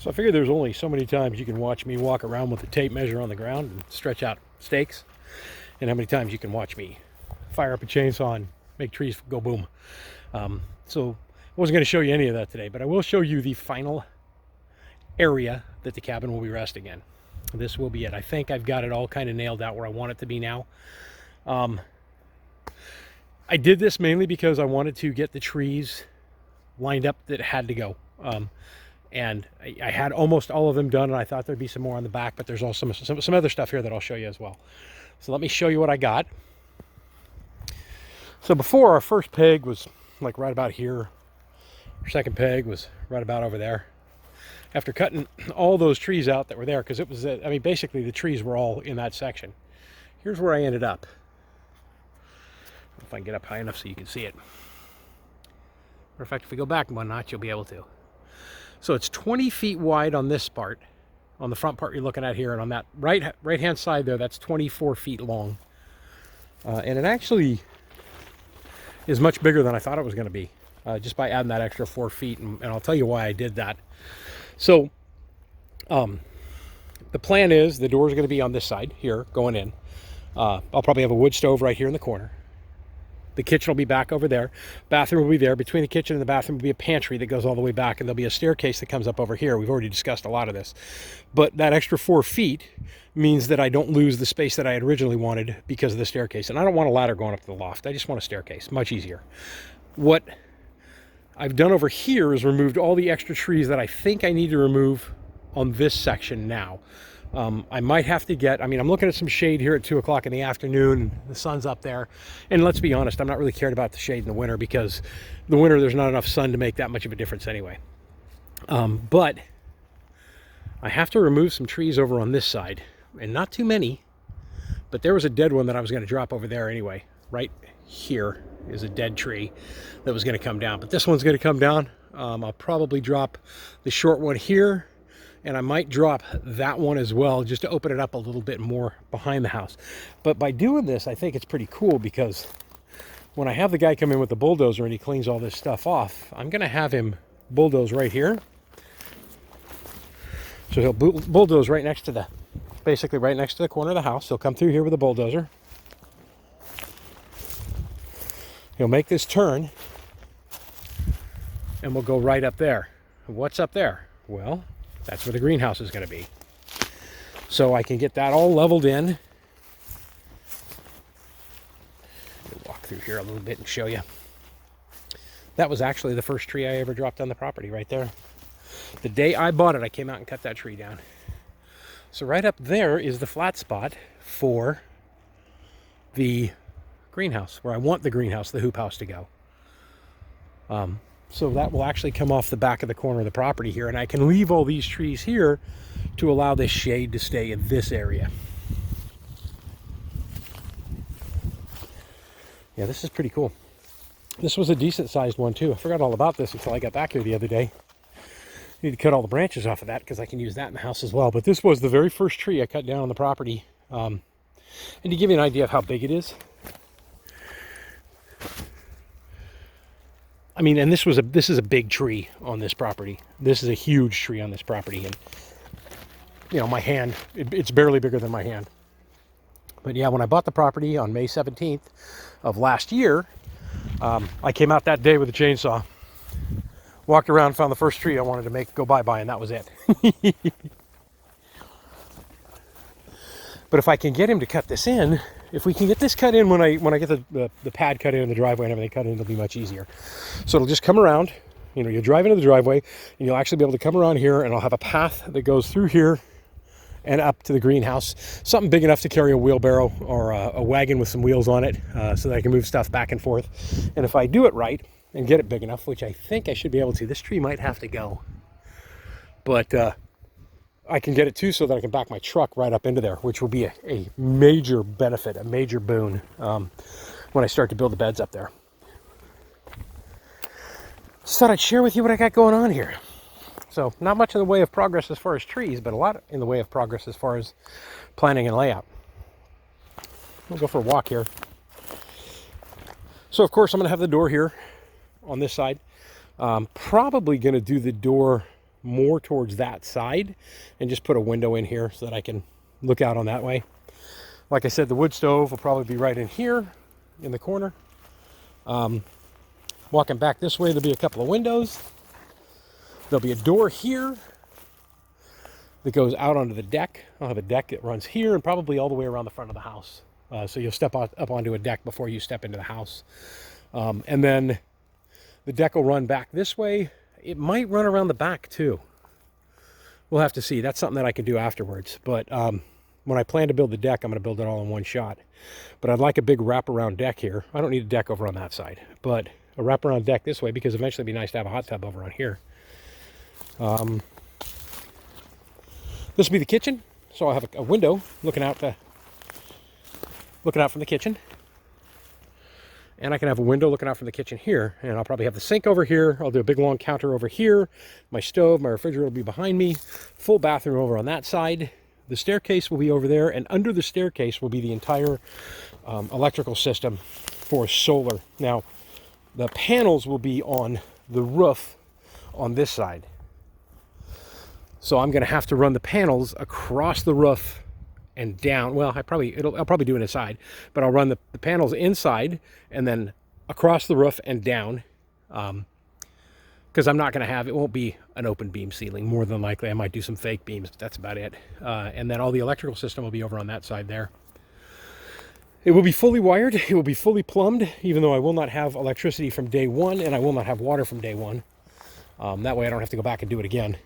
So I figured there's only so many times you can watch me walk around with a tape measure on the ground and stretch out stakes, and how many times you can watch me fire up a chainsaw and make trees go boom. So I wasn't going to show you any of that today, but I will show you the final area that the cabin will be resting in. This will be it. I think I've got it all kind of nailed out where I want it to be now. I did this mainly because I wanted to get the trees lined up that had to go. And I had almost all of them done, and I thought there'd be some more on the back, but there's also some other stuff here that I'll show you as well. So let me show you what I got. So before, our first peg was like right about here. Our second peg was right about over there. After cutting all those trees out that were there, because it was, I mean, basically the trees were all in that section. Here's where I ended up. If I can get up high enough so you can see it. Matter of fact, if we go back one notch, you'll be able to. So it's 20 feet wide on this part, on the front part you're looking at here, and on that right-hand side there, that's 24 feet long. And it actually is much bigger than I thought it was going to be, just by adding that extra 4 feet, and I'll tell you why I did that. So the plan is the doors are going to be on this side here, going in. I'll probably have a wood stove right here in the corner. The kitchen will be back over there. Bathroom will be there. Between the kitchen and the bathroom will be a pantry that goes all the way back, and there'll be a staircase that comes up over here. We've already discussed a lot of this. But that extra 4 feet means that I don't lose the space that I had originally wanted because of the staircase. And I don't want a ladder going up to the loft. I just want a staircase. Much easier. What I've done over here is removed all the extra trees that I think I need to remove on this section now. I might have to get, I mean, I'm looking at some shade here at 2 o'clock in the afternoon. The sun's up there. And let's be honest, I'm not really cared about the shade in the winter, because the winter there's not enough sun to make that much of a difference anyway. But I have to remove some trees over on this side, and not too many, but there was a dead one that I was going to drop over there anyway. Right here is a dead tree that was going to come down, but this one's going to come down. I'll probably drop the short one here, and I might drop that one as well, just to open it up a little bit more behind the house. But by doing this, I think it's pretty cool, because when I have the guy come in with the bulldozer and he cleans all this stuff off, I'm going to have him bulldoze right here. So he'll bulldoze right next to the, basically right next to the corner of the house. He'll come through here with a bulldozer. He'll make this turn, and we'll go right up there. What's up there? Well, that's where the greenhouse is going to be. So I can get that all leveled in. I'll walk through here a little bit and show you. That was actually the first tree I ever dropped on the property right there. The day I bought it, I came out and cut that tree down. So right up there is the flat spot for the greenhouse, where I want the greenhouse, the hoop house, to go. So that will actually come off the back of the corner of the property here, and I can leave all these trees here to allow this shade to stay in this area. Yeah, this is pretty cool. This was a decent sized one too. I forgot all about this until I got back here the other day. I need to cut all the branches off of that, because I can use that in the house as well. But this was the very first tree I cut down on the property. And to give you an idea of how big it is, I mean, and this is a big tree on this property. This is a huge tree on this property, and you know, my hand, it's barely bigger than my hand. But yeah, when I bought the property on May 17th of last year, I came out that day with a chainsaw, walked around, found the first tree I wanted to make go bye-bye, and that was it. But if I can get him to cut this in, if we can get this cut in when I get the pad cut in, the driveway and everything cut in, it'll be much easier. So it'll just come around, you know, you'll drive into the driveway, and you'll actually be able to come around here, and I'll have a path that goes through here and up to the greenhouse. Something big enough to carry a wheelbarrow or a wagon with some wheels on it, so that I can move stuff back and forth. And if I do it right and get it big enough, which I think I should be able to, this tree might have to go. But I can get it too, so that I can back my truck right up into there, which will be a major benefit, a major boon when I start to build the beds up there. Just thought I'd share with you what I got going on here. So not much in the way of progress as far as trees, but a lot in the way of progress as far as planning and layout. We'll go for a walk here. So of course I'm going to have the door here on this side. Probably going to do the door more towards that side and just put a window in here so that I can look out on that way. Like I said, the wood stove will probably be right in here in the corner. Walking back this way, there'll be a couple of windows. There'll be a door here that goes out onto the deck. I'll have a deck that runs here and probably all the way around the front of the house. So you'll step up onto a deck before you step into the house. And then the deck will run back this way. It might run around the back too. We'll have to see. That's something that I can do afterwards. But when I plan to build the deck, I'm going to build it all in one shot. But I'd like a big wraparound deck here. I don't need a deck over on that side, but a wraparound deck this way, because eventually it'd be nice to have a hot tub over on here. This will be the kitchen. So I'll have a window looking out from the kitchen. And I can have a window looking out from the kitchen here. And I'll probably have the sink over here. I'll do a big long counter over here. My stove, my refrigerator will be behind me. Full bathroom over on that side. The staircase will be over there. And under the staircase will be the entire electrical system for solar. Now, the panels will be on the roof on this side. So I'm going to have to run the panels across the roof and down. Well, I'll probably do it inside, but I'll run the panels inside and then across the roof and down, because I'm not going to have, it won't be an open beam ceiling. More than likely I might do some fake beams, but that's about it. And then all the electrical system will be over on that side there. It will be fully wired, it will be fully plumbed, even though I will not have electricity from day one, and I will not have water from day one. That way I don't have to go back and do it again.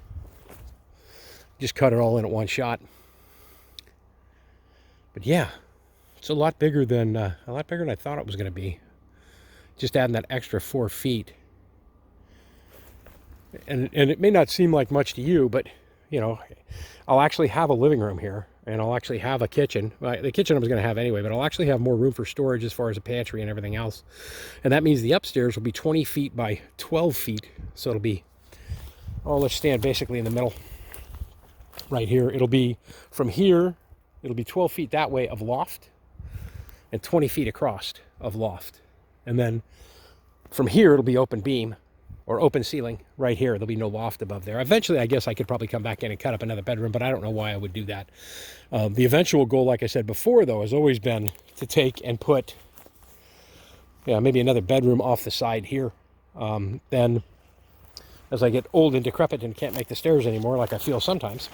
Just cut it all in at one shot. But yeah, it's a lot bigger than I thought it was going to be. Just adding that extra 4 feet. And it may not seem like much to you, but you know, I'll actually have a living room here, and I'll actually have a kitchen. The kitchen I was going to have anyway, but I'll actually have more room for storage as far as a pantry and everything else. And that means the upstairs will be 20 feet by 12 feet. So it'll be, oh, let's stand basically in the middle. Right here, it'll be from here, it'll be 12 feet that way of loft and 20 feet across of loft. And then from here, it'll be open beam or open ceiling right here. There'll be no loft above there. Eventually, I guess I could probably come back in and cut up another bedroom, but I don't know why I would do that. The eventual goal, like I said before, though, has always been to take and put, maybe another bedroom off the side here. Then as I get old and decrepit and can't make the stairs anymore, like I feel sometimes,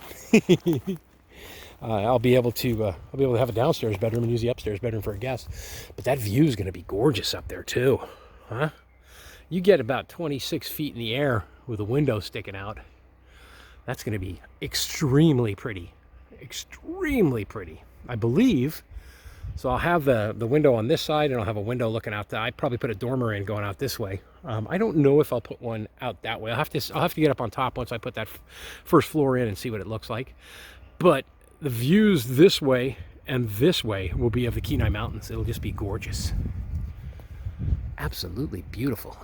I'll be able to have a downstairs bedroom and use the upstairs bedroom for a guest. But that view is going to be gorgeous up there too, huh? You get about 26 feet in the air with a window sticking out. That's going to be extremely pretty, extremely pretty, I believe. So I'll have the window on this side, and I'll have a window looking out. I'd probably put a dormer in going out this way. I don't know if I'll put one out that way. I'll have to get up on top once I put that first floor in and see what it looks like. But the views this way and this way will be of the Kenai Mountains. It'll just be gorgeous. Absolutely beautiful.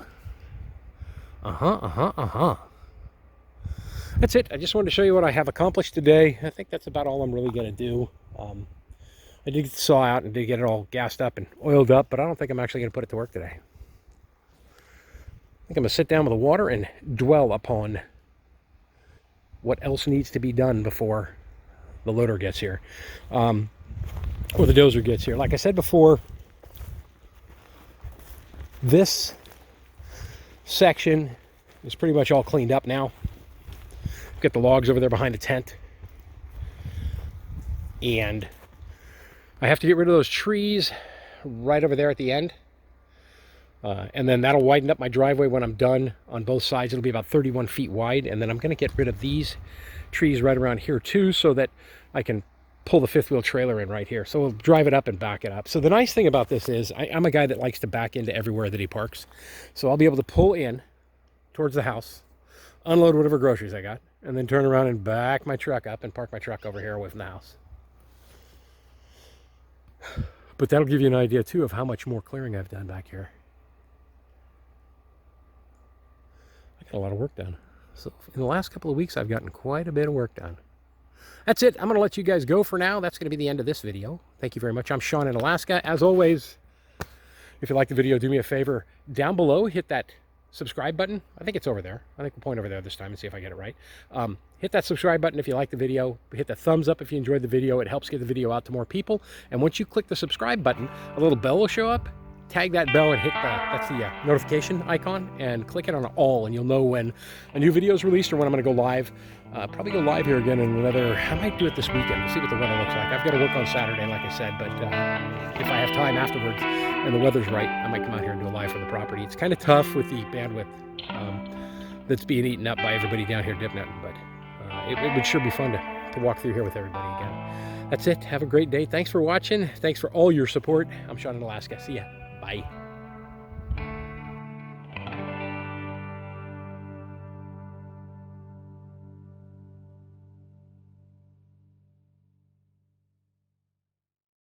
That's it. I just wanted to show you what I have accomplished today. I think that's about all I'm really going to do. I did saw out and did get it all gassed up and oiled up, but I don't think I'm actually going to put it to work today. I think I'm going to sit down with the water and dwell upon what else needs to be done before the loader gets here, or the dozer gets here. Like I said before, this section is pretty much all cleaned up now. Got the logs over there behind the tent, and I have to get rid of those trees right over there at the end. And then that'll widen up my driveway when I'm done on both sides. It'll be about 31 feet wide. And then I'm going to get rid of these trees right around here too, so that I can pull the fifth wheel trailer in right here. So we'll drive it up and back it up. So the nice thing about this is I'm a guy that likes to back into everywhere that he parks. So I'll be able to pull in towards the house, unload whatever groceries I got, and then turn around and back my truck up and park my truck over here away from the house. But that'll give you an idea too of how much more clearing I've done back here. I got a lot of work done. So in the last couple of weeks, I've gotten quite a bit of work done. That's it. I'm going to let you guys go for now. That's going to be the end of this video. Thank you very much. I'm Sean in Alaska. As always, if you like the video, do me a favor. Down below, hit that subscribe button. I think it's over there. I think we'll point over there this time and see if I get it right. Hit that subscribe button if you like the video. Hit the thumbs up if you enjoyed the video. It helps get the video out to more people. And once you click the subscribe button, a little bell will show up. Tag that bell and hit that's the notification icon, and click it on all, and you'll know when a new video is released or when I'm going to go live. Probably go live here again in another, I might do it this weekend to see what the weather looks like. I've got to work on Saturday, like I said, but if I have time afterwards and the weather's right, I might come out here and do a live from the property. It's kind of tough with the bandwidth that's being eaten up by everybody down here dipping it, but it would sure be fun to walk through here with everybody again. That's it. Have a great day. Thanks for watching. Thanks for all your support. I'm Sean in Alaska. See ya.